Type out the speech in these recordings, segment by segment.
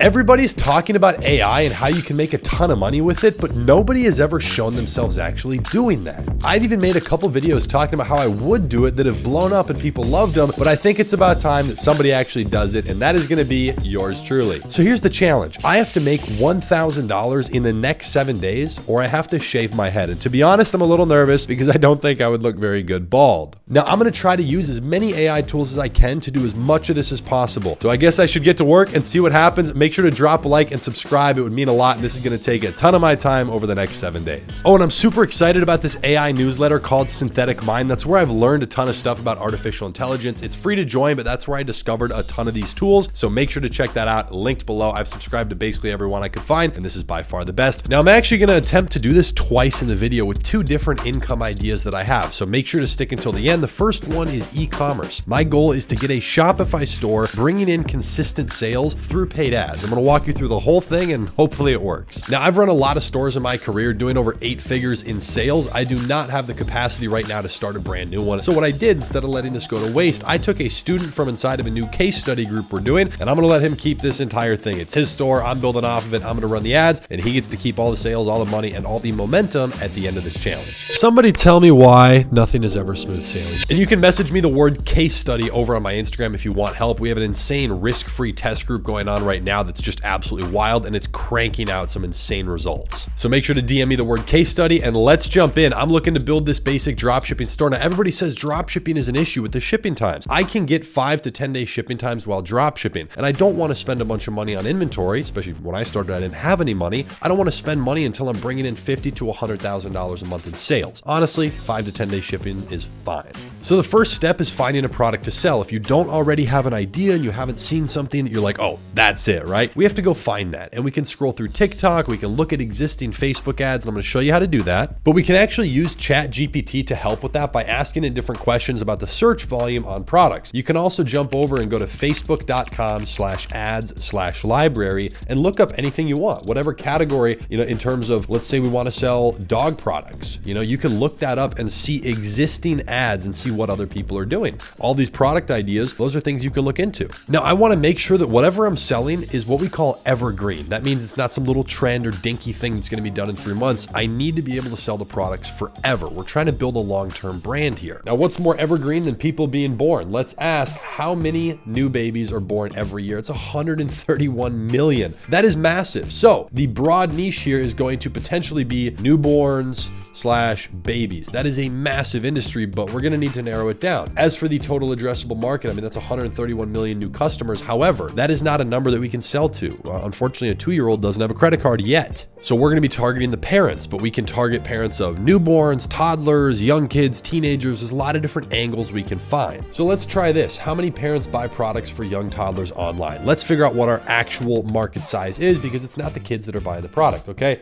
Everybody's talking about AI and how you can make a ton of money with it, but nobody has ever shown themselves actually doing that. I've even made a couple videos talking about how I would do it that have blown up and people loved them, but I think it's about time that somebody actually does it, and that is gonna be yours truly. So here's the challenge. I have to make $1,000 in the next 7 days, or I have to shave my head. And to be honest, I'm a little nervous because I don't think I would look very good bald. Now, I'm gonna try to use as many AI tools as I can to do as much of this as possible. So I guess I should get to work and see what happens. Make sure to drop a like and subscribe. It would mean a lot, and this is gonna take a ton of my time over the next 7 days. Oh, and I'm super excited about this AI newsletter called Synthetic Mind. That's where I've learned a ton of stuff about artificial intelligence. It's free to join, but that's where I discovered a ton of these tools. So make sure to check that out. Linked below. I've subscribed to basically every one I could find, and this is by far the best. Now, I'm actually gonna attempt to do this twice in the video with 2 different income ideas that I have. So make sure to stick until the end. The first one is e-commerce. My goal is to get a Shopify store bringing in consistent sales through paid ads. I'm gonna walk you through the whole thing and hopefully it works. Now, I've run a lot of stores in my career doing over 8 figures in sales. I do not have the capacity right now to start a brand new one. So what I did, instead of letting this go to waste, I took a student from inside of a new case study group we're doing, and I'm gonna let him keep this entire thing. It's his store, I'm building off of it, I'm gonna run the ads, and he gets to keep all the sales, all the money, and all the momentum at the end of this challenge. Somebody tell me why nothing is ever smooth sailing. And you can message me the word case study over on my Instagram if you want help. We have an insane risk-free test group going on right now that's just absolutely wild, and it's cranking out some insane results. So make sure to DM me the word case study, and let's jump in. I'm looking to build this basic dropshipping store. Now, everybody says dropshipping is an issue with the shipping times. I can get 5 to 10 day shipping times while dropshipping, and I don't want to spend a bunch of money on inventory, especially when I started, I didn't have any money. I don't want to spend money until I'm bringing in $50,000 to $100,000 a month in sales. Honestly, 5 to 10 day shipping is fine. So the first step is finding a product to sell. If you don't already have an idea and you haven't seen something that you're like, oh, that's it, right? We have to go find that. And we can scroll through TikTok, we can look at existing Facebook ads, and I'm gonna show you how to do that. But we can actually use ChatGPT to help with that by asking it different questions about the search volume on products. You can also jump over and go to facebook.com/ads/library and look up anything you want, whatever category, in terms of, let's say we want to sell dog products. You can look that up and see existing ads and see what other people are doing. All these product ideas, those are things you can look into. Now, I want to make sure that whatever I'm selling is what we call evergreen. That means it's not some little trend or dinky thing that's going to be done in 3 months. I need to be able to sell the products forever. We're trying to build a long-term brand here. Now, what's more evergreen than people being born? Let's ask, how many new babies are born every year? It's 131 million. That is massive. So the broad niche here is going to potentially be newborns/babies. That is a massive industry, but we're going to need to narrow it down. As for the total addressable market, I mean, that's 131 million new customers. However, that is not a number that we can sell to. Unfortunately, a 2-year-old doesn't have a credit card yet. So we're going to be targeting the parents, but we can target parents of newborns, toddlers, young kids, teenagers. There's a lot of different angles we can find. So let's try this. How many parents buy products for young toddlers online? Let's figure out what our actual market size is, because it's not the kids that are buying the product, okay?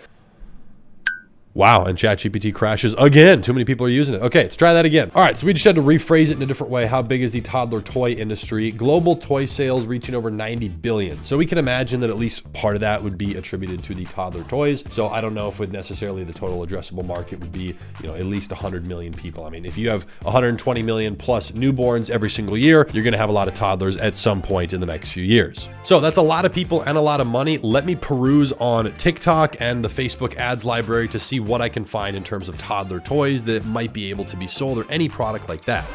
Wow, and ChatGPT crashes again. Too many people are using it. Okay, let's try that again. All right, so we just had to rephrase it in a different way. How big is the toddler toy industry? Global toy sales reaching over 90 billion. So we can imagine that at least part of that would be attributed to the toddler toys. So I don't know if necessarily the total addressable market would be, at least 100 million people. I mean, if you have 120 million plus newborns every single year, you're gonna have a lot of toddlers at some point in the next few years. So that's a lot of people and a lot of money. Let me peruse on TikTok and the Facebook ads library to see what I can find in terms of toddler toys that might be able to be sold, or any product like that.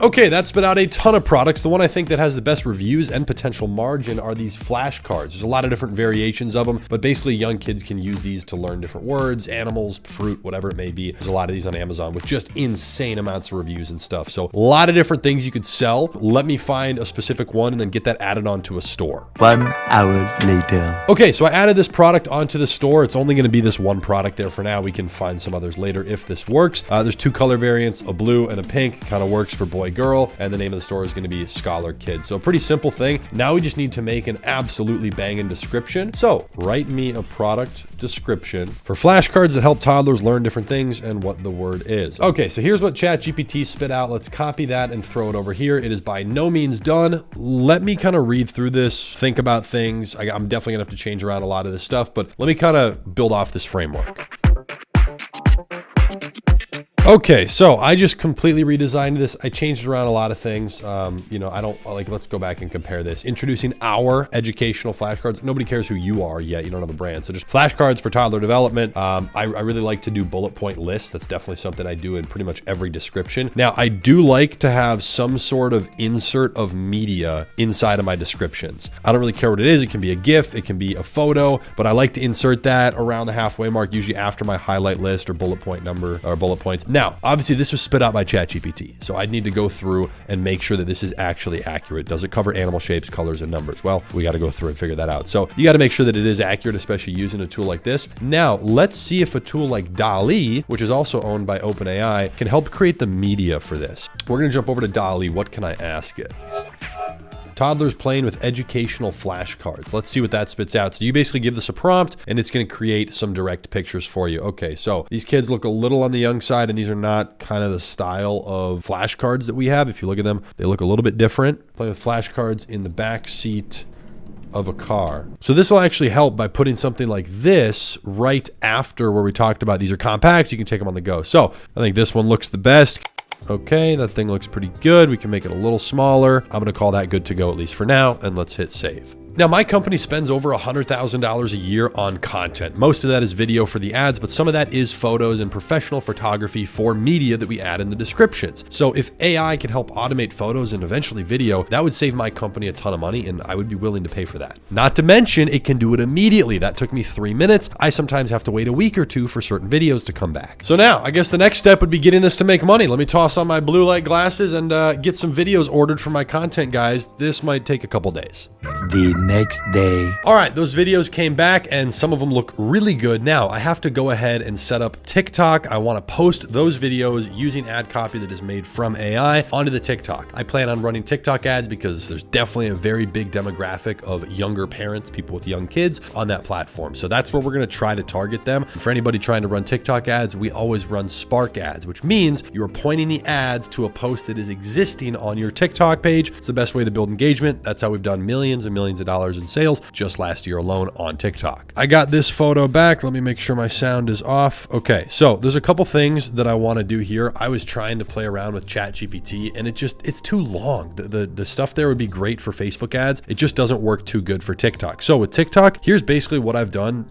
Okay, that spit out a ton of products. The one I think that has the best reviews and potential margin are these flashcards. There's a lot of different variations of them, but basically young kids can use these to learn different words, animals, fruit, whatever it may be. There's a lot of these on Amazon with just insane amounts of reviews and stuff. So a lot of different things you could sell. Let me find a specific one and then get that added onto a store. 1 hour later. Okay, so I added this product onto the store. It's only going to be this one product there for now. We can find some others later if this works. There's 2 color variants, a blue and a pink. Kind of works for boy, girl, and the name of the store is going to be Scholar Kids. So a pretty simple thing. Now we just need to make an absolutely banging description. So write me a product description for flashcards that help toddlers learn different things and what the word is. Okay, so here's what ChatGPT spit out. Let's copy that and throw it over here. It is by no means done. Let me kind of read through this, think about things. I'm definitely gonna have to change around a lot of this stuff, but let me kind of build off this framework. Okay, so I just completely redesigned this. I changed around a lot of things. You know, I don't like, let's go back and compare this. Introducing our educational flashcards. Nobody cares who you are yet. You don't have a brand. So just flashcards for toddler development. I really like to do bullet point lists. That's definitely something I do in pretty much every description. Now, I do like to have some sort of insert of media inside of my descriptions. I don't really care what it is. It can be a GIF, it can be a photo, but I like to insert that around the halfway mark, usually after my highlight list or bullet point number or bullet points. Now, obviously this was spit out by ChatGPT, so I'd need to go through and make sure that this is actually accurate. Does it cover animal shapes, colors, and numbers? Well, we got to go through and figure that out. So you got to make sure that it is accurate, especially using a tool like this. Now, let's see if a tool like DALL-E, which is also owned by OpenAI, can help create the media for this. We're going to jump over to DALL-E. What can I ask it? Toddlers playing with educational flashcards. Let's see what that spits out. So you basically give this a prompt and it's going to create some direct pictures for you. Okay, so these kids look a little on the young side and these are not kind of the style of flashcards that we have. If you look at them, they look a little bit different. Playing with flashcards in the back seat of a car. So this will actually help by putting something like this right after where we talked about these are compact, you can take them on the go. So I think this one looks the best. Okay, that thing looks pretty good. We can make it a little smaller. I'm gonna call that good to go, at least for now, and let's hit save. Now, my company spends over $100,000 a year on content. Most of that is video for the ads, but some of that is photos and professional photography for media that we add in the descriptions. So if AI can help automate photos and eventually video, that would save my company a ton of money, and I would be willing to pay for that. Not to mention, it can do it immediately. That took me 3 minutes. I sometimes have to wait a week or two for certain videos to come back. So now, I guess the next step would be getting this to make money. Let me toss on my blue light glasses and get some videos ordered for my content, guys. This might take a couple days. The next day. All right, those videos came back and some of them look really good. Now I have to go ahead and set up TikTok. I want to post those videos using ad copy that is made from AI onto the TikTok. I plan on running TikTok ads because there's definitely a very big demographic of younger parents, people with young kids on that platform. So that's where we're going to try to target them. For anybody trying to run TikTok ads, we always run Spark ads, which means you are pointing the ads to a post that is existing on your TikTok page. It's the best way to build engagement. That's how we've done millions and millions of dollars in sales just last year alone on TikTok. I got this photo back. Let me make sure my sound is off. Okay, so there's a couple things that I want to do here. I was trying to play around with ChatGPT and it's too long. The stuff there would be great for Facebook ads. It just doesn't work too good for TikTok. So with TikTok, here's basically what I've done.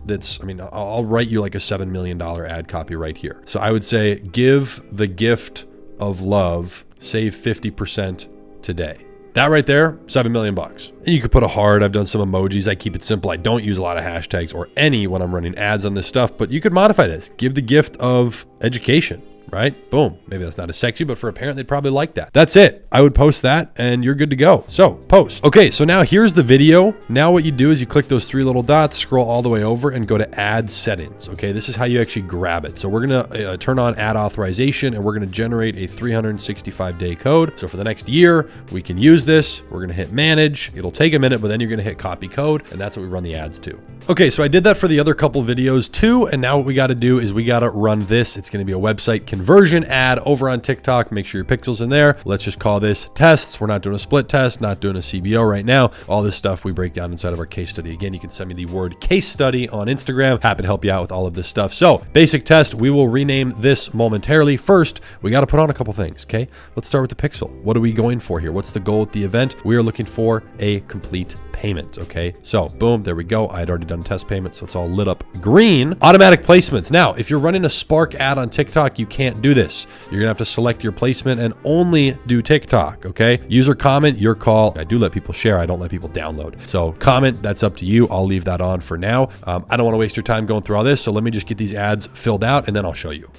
I'll write you like a $7 million ad copy right here. So I would say, give the gift of love, save 50% today. That right there, $7 million bucks. And you could put a heart. I've done some emojis. I keep it simple. I don't use a lot of hashtags or any when I'm running ads on this stuff, but you could modify this. Give the gift of education, right? Boom. Maybe that's not as sexy, but for a parent, they'd probably like that. That's it. I would post that and you're good to go. So post. Okay, so now here's the video. Now what you do is you click those three little dots, scroll all the way over and go to ad settings. Okay, this is how you actually grab it. So we're gonna turn on ad authorization and we're gonna generate a 365-day code. So for the next year, we can use this. We're gonna hit manage. It'll take a minute, but then you're gonna hit copy code and that's what we run the ads to. Okay, so I did that for the other couple videos too. And now what we gotta do is we gotta run this. It's gonna be a website conversion ad over on TikTok. Make sure your pixel's in there. Let's just call this tests. We're not doing a split test, not doing a CBO right now. All this stuff we break down inside of our case study. Again, you can send me the word case study on Instagram. Happy to help you out with all of this stuff. So basic test, we will rename this momentarily. First, we got to put on a couple things. Okay, let's start with the pixel. What are we going for here? What's the goal with the event? We are looking for a complete payment. Okay, so boom, there we go. I had already done test payment, so it's all lit up green. Automatic placements. Now, if you're running a Spark ad on TikTok, you can't do this. You're gonna have to select your placement and only do TikTok. Okay, user comment, your call. I do let people share. I don't let people download. So comment, that's up to you. I'll leave that on for now. I don't want to waste your time going through all this, so let me just get these ads filled out and then I'll show you.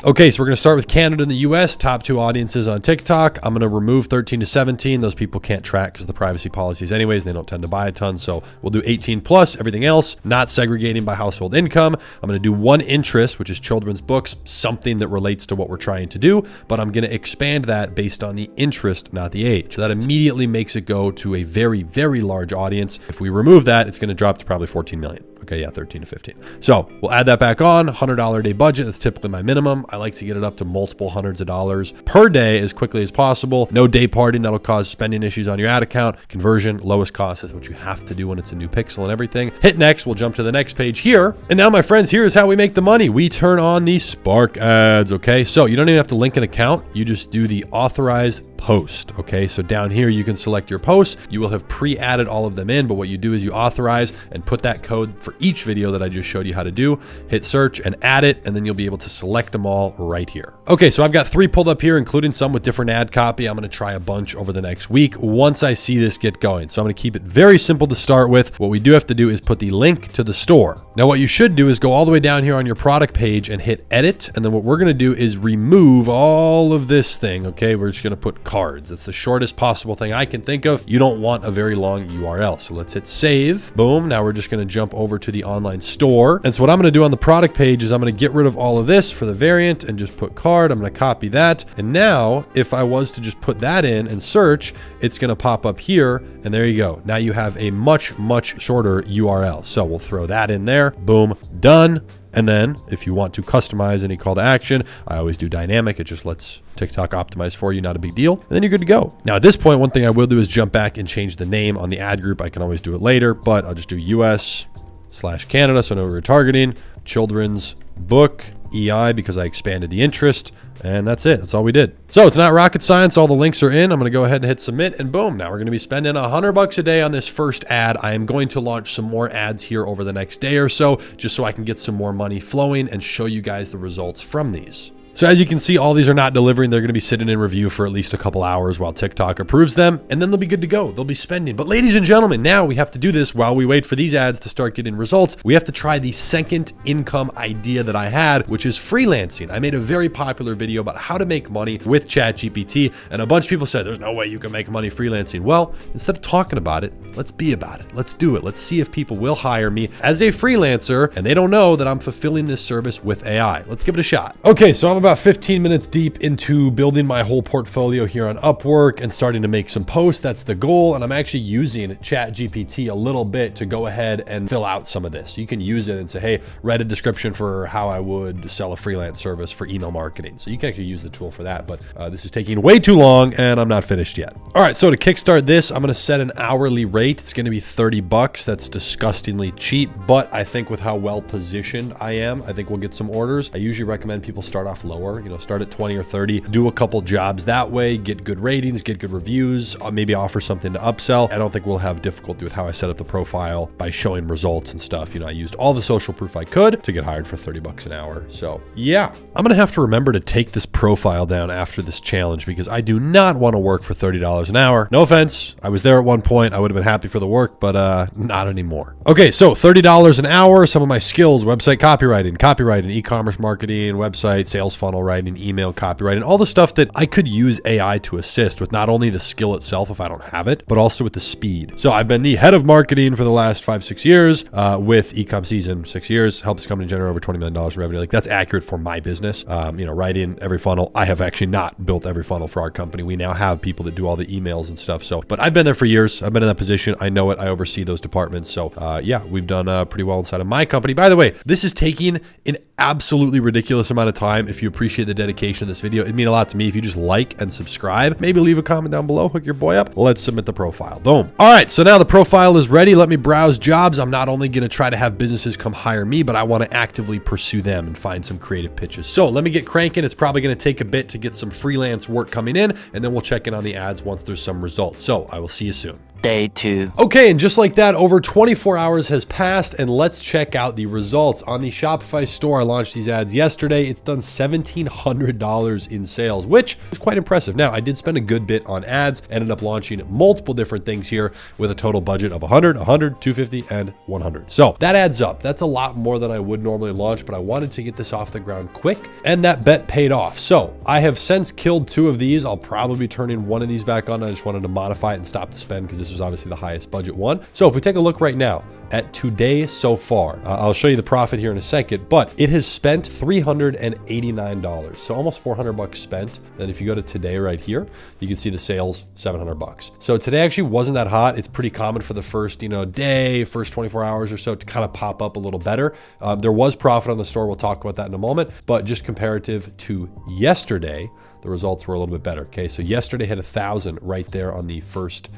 Okay, so we're going to start with Canada and the US, top 2 audiences on TikTok. I'm going to remove 13 to 17. Those people can't track because of the privacy policies anyways. They don't tend to buy a ton. So we'll do 18 plus, everything else, not segregating by household income. I'm going to do one interest, which is children's books, something that relates to what we're trying to do, but I'm going to expand that based on the interest, not the age. So that immediately makes it go to a very, very large audience. If we remove that, it's going to drop to probably 14 million. Okay, yeah, 13 to 15. So we'll add that back on. $100 a day budget. That's typically my minimum. I like to get it up to multiple hundreds of dollars per day as quickly as possible. No day parting that'll cause spending issues on your ad account. Conversion, lowest cost is what you have to do when it's a new pixel and everything. Hit next. We'll jump to the next page here. And now, my friends, here's how we make the money. We turn on the Spark ads. Okay, so you don't even have to link an account. You just do the authorize post. Okay, so down here you can select your posts. You will have pre-added all of them in, but what you do is you authorize and put that code for each video that I just showed you how to do. Hit search and add it, and then you'll be able to select them all right here. Okay, so I've got 3 pulled up here, including some with different ad copy. I'm going to try a bunch over the next week once I see this get going. So I'm going to keep it very simple to start with. What we do have to do is put the link to the store. Now, what you should do is go all the way down here on your product page and hit edit. And then what we're going to do is remove all of this thing. Okay, we're just going to put cards. That's the shortest possible thing I can think of. You don't want a very long URL. So let's hit save. Boom. Now we're just going to jump over to the online store. And so what I'm going to do on the product page is I'm going to get rid of all of this for the variant and just put card. I'm going to copy that. And now if I was to just put that in and search, it's going to pop up here. And there you go. Now you have a much, much shorter URL. So we'll throw that in there. Boom. Done. And then if you want to customize any call to action, I always do dynamic. It just lets TikTok optimize for you, not a big deal. And then you're good to go. Now at this point, one thing I will do is jump back and change the name on the ad group. I can always do it later, but I'll just do US/Canada. So I know we're targeting children's book EI because I expanded the interest, and that's it. That's all we did. So it's not rocket science. All the links are in. I'm going to go ahead and hit submit, and boom. Now we're going to be spending $100 a day on this first ad. I am going to launch some more ads here over the next day or so, just so I can get some more money flowing and show you guys the results from these. So as you can see, all these are not delivering. They're going to be sitting in review for at least a couple hours while TikTok approves them, and then they'll be good to go. They'll be spending. But ladies and gentlemen, now we have to do this while we wait for these ads to start getting results. We have to try the second income idea that I had, which is freelancing. I made a very popular video about how to make money with ChatGPT, and a bunch of people said, there's no way you can make money freelancing. Well, instead of talking about it, let's be about it. Let's do it. Let's see if people will hire me as a freelancer, and they don't know that I'm fulfilling this service with AI. Let's give it a shot. Okay, so I'm about 15 minutes deep into building my whole portfolio here on Upwork and starting to make some posts. That's the goal. And I'm actually using ChatGPT a little bit to go ahead and fill out some of this. You can use it and say, hey, write a description for how I would sell a freelance service for email marketing. So you can actually use the tool for that, but this is taking way too long and I'm not finished yet. All right, so to kickstart this, I'm going to set an hourly rate. It's going to be $30. That's disgustingly cheap, but I think with how well positioned I am, I think we'll get some orders. I usually recommend people start off lower, start at 20 or 30, do a couple jobs that way, get good ratings, get good reviews, maybe offer something to upsell. I don't think we'll have difficulty with how I set up the profile by showing results and stuff. I used all the social proof I could to get hired for $30 an hour. So yeah, I'm going to have to remember to take this profile down after this challenge because I do not want to work for $30 an hour. No offense. I was there at one point. I would have been happy for the work, but not anymore. Okay, so $30 an hour. Some of my skills: website copywriting, e-commerce marketing, website, sales funnel writing, email copywriting, all the stuff that I could use AI to assist with, not only the skill itself if I don't have it, but also with the speed. So I've been the head of marketing for the last 5-6 years with Ecom Season, 6 years, helped this company generate over $20 million in revenue. Like that's accurate for my business. Writing every funnel. I have actually not built every funnel for our company. We now have people that do all the emails and stuff. So, but I've been there for years. I've been in that position. I know it. I oversee those departments. So yeah, we've done pretty well inside of my company. By the way, this is taking an absolutely ridiculous amount of time. If you appreciate the dedication of this video, it'd mean a lot to me if you just like and subscribe. Maybe leave a comment down below, hook your boy up. Let's submit the profile. Boom. All right, so now the profile is ready. Let me browse jobs. I'm not only going to try to have businesses come hire me, but I want to actively pursue them and find some creative pitches. So let me get cranking. It's probably going to take a bit to get some freelance work coming in, and then we'll check in on the ads once there's some results. So I will see you soon. Day 2. Okay, and just like that, over 24 hours has passed, and let's check out the results. On the Shopify store, I launched these ads yesterday. It's done $1,700 in sales, which is quite impressive. Now, I did spend a good bit on ads, ended up launching multiple different things here with a total budget of 100, 250, and 100. So that adds up. That's a lot more than I would normally launch, but I wanted to get this off the ground quick, and that bet paid off. So I have since killed 2 of these. I'll probably be turning one of these back back on. I just wanted to modify it and stop the spend because this was obviously the highest budget one. So if we take a look right now at today so far, I'll show you the profit here in a second, but it has spent $389. So almost 400 bucks spent. Then if you go to today right here, you can see the sales, 700 bucks. So today actually wasn't that hot. It's pretty common for the first, day, first 24 hours or so to kind of pop up a little better. There was profit on the store. We'll talk about that in a moment, but just comparative to yesterday, the results were a little bit better. Okay, so yesterday hit 1,000 right there on the first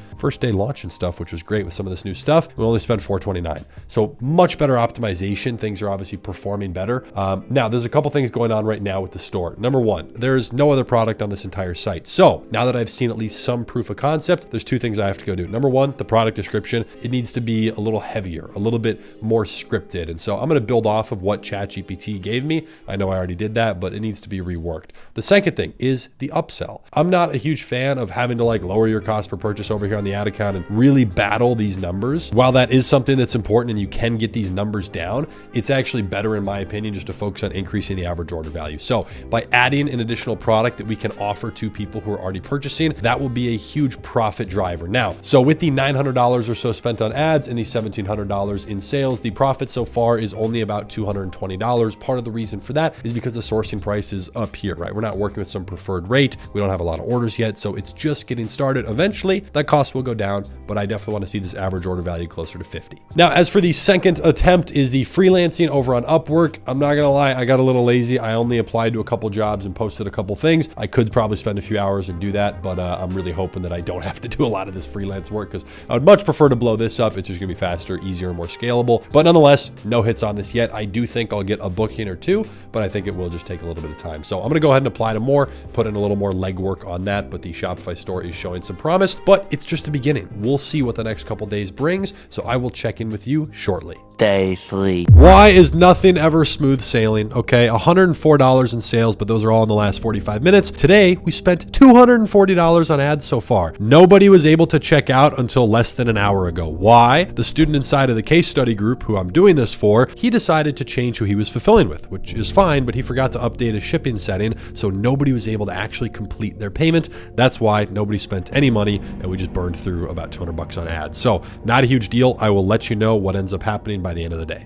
day launch and stuff, which was great with some of this new stuff. We only spent 429, so much better optimization. Things are obviously performing better. Now there's a couple things going on right now with the store. Number one, there's no other product on this entire site. So now that I've seen at least some proof of concept, there's two things I have to go do. Number one, the product description. It needs to be a little heavier, a little bit more scripted. And so I'm going to build off of what ChatGPT gave me. I know I already did that, but it needs to be reworked. The second thing is the upsell. I'm not a huge fan of having to lower your cost per purchase over here on the ad account and really battle these numbers. While that is something that's important and you can get these numbers down, it's actually better in my opinion just to focus on increasing the average order value. So by adding an additional product that we can offer to people who are already purchasing, that will be a huge profit driver. Now, so with the $900 or so spent on ads and the $1,700 in sales, the profit so far is only about $220. Part of the reason for that is because the sourcing price is up here, right? We're not working with some preferred rate. We don't have a lot of orders yet, so it's just getting started. Eventually, that cost will go down, but I definitely want to see this average order value closer to 50. Now, as for the second attempt is the freelancing over on Upwork. I'm not gonna lie, I got a little lazy. I only applied to a couple jobs and posted a couple things. I could probably spend a few hours and do that, but I'm really hoping that I don't have to do a lot of this freelance work because I would much prefer to blow this up. It's just gonna be faster, easier, and more scalable. But nonetheless, no hits on this yet. I do think I'll get a booking or two, but I think it will just take a little bit of time. So I'm gonna go ahead and apply to more, put in a little more legwork on that, but the Shopify store is showing some promise, but it's just the beginning. We'll see what the next couple days brings, so I will check in with you shortly. Day 3. Why is nothing ever smooth sailing? Okay, $104 in sales, but those are all in the last 45 minutes. Today, we spent $240 on ads so far. Nobody was able to check out until less than an hour ago. Why? The student inside of the case study group who I'm doing this for, he decided to change who he was fulfilling with, which is fine, but he forgot to update a shipping setting, so nobody was able to actually complete their payment. That's why nobody spent any money, and we just burned through about 200 bucks on ads. So not a huge deal. I will let you know what ends up happening by the end of the day.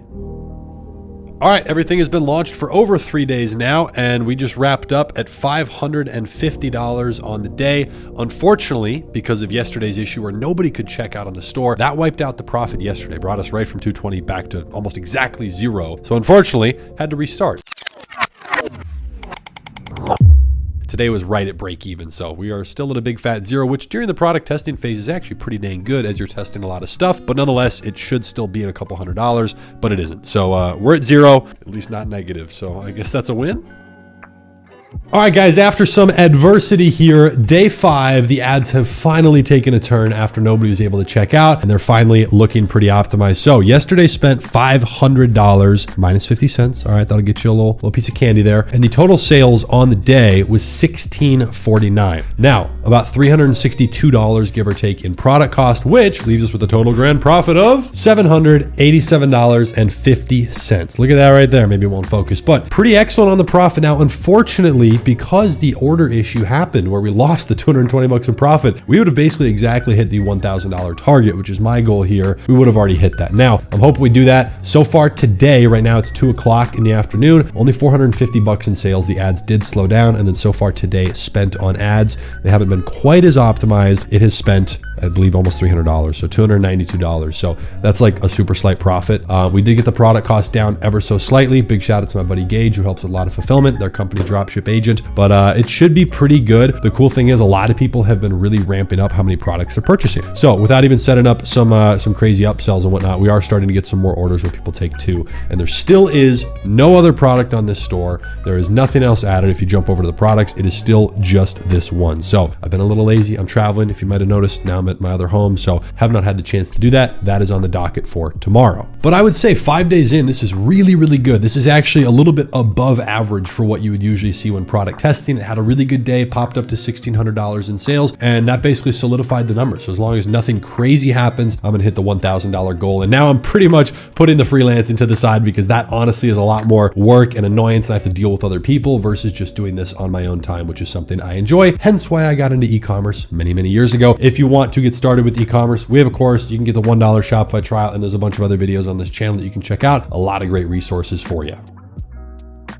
All right, everything has been launched for over 3 days now, and we just wrapped up at $550 on the day. Unfortunately, because of yesterday's issue where nobody could check out on the store, that wiped out the profit yesterday, brought us right from 220 back to almost exactly zero. So unfortunately, had to restart. Today was right at break even, so we are still at a big fat zero, which during the product testing phase is actually pretty dang good as you're testing a lot of stuff, but nonetheless, it should still be in a couple $100, but it isn't. So we're at zero, at least not negative, so I guess that's a win. All right, guys, after some adversity here, day 5, the ads have finally taken a turn after nobody was able to check out, and they're finally looking pretty optimized. So yesterday spent $500 minus 50 cents. All right, that'll get you a little piece of candy there. And the total sales on the day was $16.49. Now, about $362, give or take, in product cost, which leaves us with a total grand profit of $787.50. Look at that right there. Maybe it won't focus, but pretty excellent on the profit. Now, unfortunately, because the order issue happened where we lost the 220 bucks in profit, we would have basically exactly hit the $1,000 target, which is my goal here. We would have already hit that. Now, I'm hoping we do that. So far today, right now it's 2 o'clock in the afternoon, only 450 bucks in sales. The ads did slow down. And then so far today spent on ads, they haven't been quite as optimized. It has spent, I believe, almost $300, so $292. So that's like a super slight profit. We did get the product cost down ever so slightly. Big shout out to my buddy Gage, who helps with a lot of fulfillment, their company Dropship Agent, but it should be pretty good. The cool thing is a lot of people have been really ramping up how many products they're purchasing. So without even setting up some crazy upsells and whatnot, we are starting to get some more orders where people take 2, and there still is no other product on this store. There is nothing else added. If you jump over to the products, it is still just this one. So I've been a little lazy. I'm traveling. If you might have noticed, now I'm at my other home, so have not had the chance to do that. That is on the docket for tomorrow. But I would say 5 days in, this is really, really good. This is actually a little bit above average for what you would usually see when product testing. It had a really good day, popped up to $1,600 in sales, and that basically solidified the number. So as long as nothing crazy happens, I'm gonna hit the $1,000 goal. And now I'm pretty much putting the freelancing to the side because that honestly is a lot more work and annoyance, and I have to deal with other people versus just doing this on my own time, which is something I enjoy. Hence why I got into e-commerce many, many years ago. If you want to get started with e-commerce, we have a course. You can get the $1 Shopify trial, and there's a bunch of other videos on this channel that you can check out. A lot of great resources for you.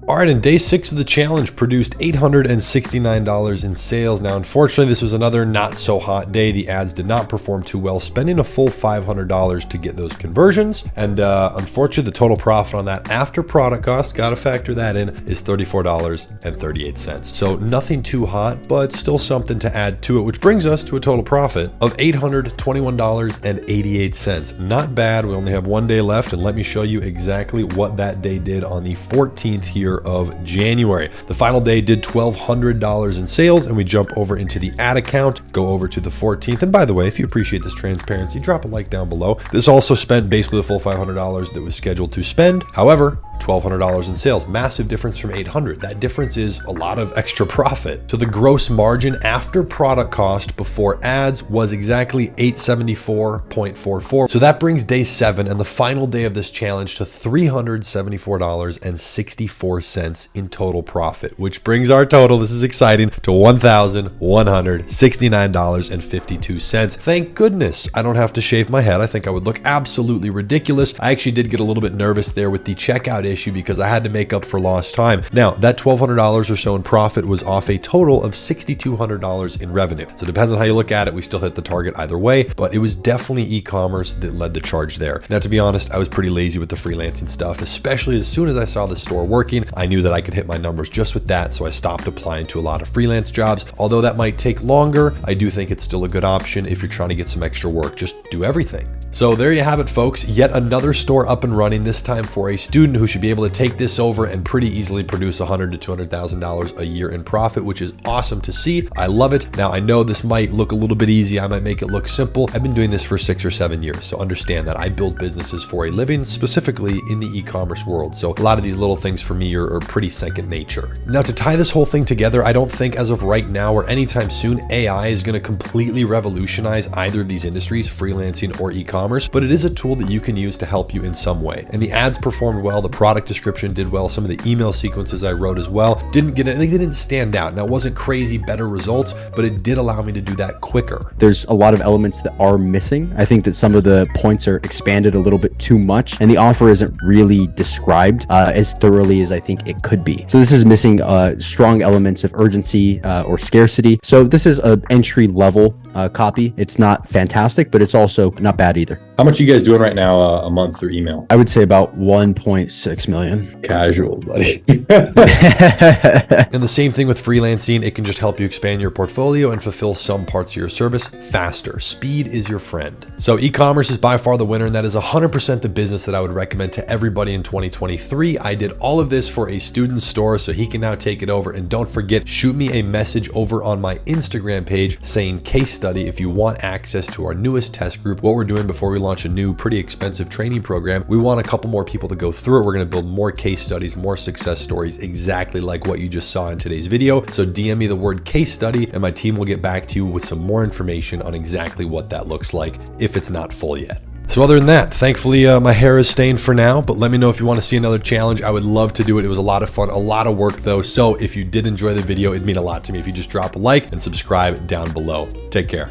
All right, and day 6 of the challenge produced $869 in sales. Now, unfortunately, this was another not so hot day. The ads did not perform too well, spending a full $500 to get those conversions. And unfortunately, the total profit on that after product cost, gotta factor that in, is $34.38. So nothing too hot, but still something to add to it, which brings us to a total profit of $821.88. Not bad. We only have 1 day left, and let me show you exactly what that day did on the 14th here of January. The final day did $1,200 in sales, and we jump over into the ad account, go over to the 14th. And by the way, if you appreciate this transparency, drop a like down below. This also spent basically the full $500 that was scheduled to spend. However, $1,200 in sales, massive difference from $800. That difference is a lot of extra profit. So the gross margin after product cost before ads was exactly $874.44. So that brings day 7 and the final day of this challenge to $374.64 in total profit, which brings our total, this is exciting, to $1,169.52. Thank goodness I don't have to shave my head. I think I would look absolutely ridiculous. I actually did get a little bit nervous there with the checkout issue because I had to make up for lost time. Now, that $1,200 or so in profit was off a total of $6,200 in revenue. So it depends on how you look at it. We still hit the target either way, but it was definitely e-commerce that led the charge there. Now, to be honest, I was pretty lazy with the freelancing stuff, especially as soon as I saw the store working. I knew that I could hit my numbers just with that, so I stopped applying to a lot of freelance jobs. Although that might take longer, I do think it's still a good option if you're trying to get some extra work. Just do everything. So there you have it, folks. Yet another store up and running, this time for a student who should be able to take this over and pretty easily produce $100,000 to $200,000 a year in profit, which is awesome to see. I love it. Now, I know this might look a little bit easy. I might make it look simple. I've been doing this for 6 or 7 years, so understand that I build businesses for a living, specifically in the e-commerce world. So a lot of these little things for me are pretty second nature. Now, to tie this whole thing together, I don't think as of right now or anytime soon, AI is going to completely revolutionize either of these industries, freelancing or e-commerce, but it is a tool that you can use to help you in some way. And the ads performed well, the product description did well, some of the email sequences I wrote as well they didn't stand out. Now, it wasn't crazy better results, but it did allow me to do that quicker. There's a lot of elements that are missing. I think that some of the points are expanded a little bit too much, and the offer isn't really described as thoroughly as I think it could be. So this is missing strong elements of urgency or scarcity. So this is an entry level copy. It's not fantastic, but it's also not bad either. How much are you guys doing right now a month through email? I would say about 1.6 million. Casual, buddy. And the same thing with freelancing. It can just help you expand your portfolio and fulfill some parts of your service faster. Speed is your friend. So e-commerce is by far the winner, and that is 100% the business that I would recommend to everybody in 2023. I did all of this for a student's store, so he can now take it over. And don't forget, shoot me a message over on my Instagram page saying case study if you want access to our newest test group. What we're doing before we launch a new pretty expensive training program, we want a couple more people to go through it. We're going to build more case studies, more success stories, exactly like what you just saw in today's video. So DM me the word case study and my team will get back to you with some more information on exactly what that looks like if it's not full yet. So other than that, thankfully my hair is staying for now, but let me know if you want to see another challenge. I would love to do it. It was a lot of fun, a lot of work though. So if you did enjoy the video, it'd mean a lot to me if you just drop a like and subscribe down below. Take care.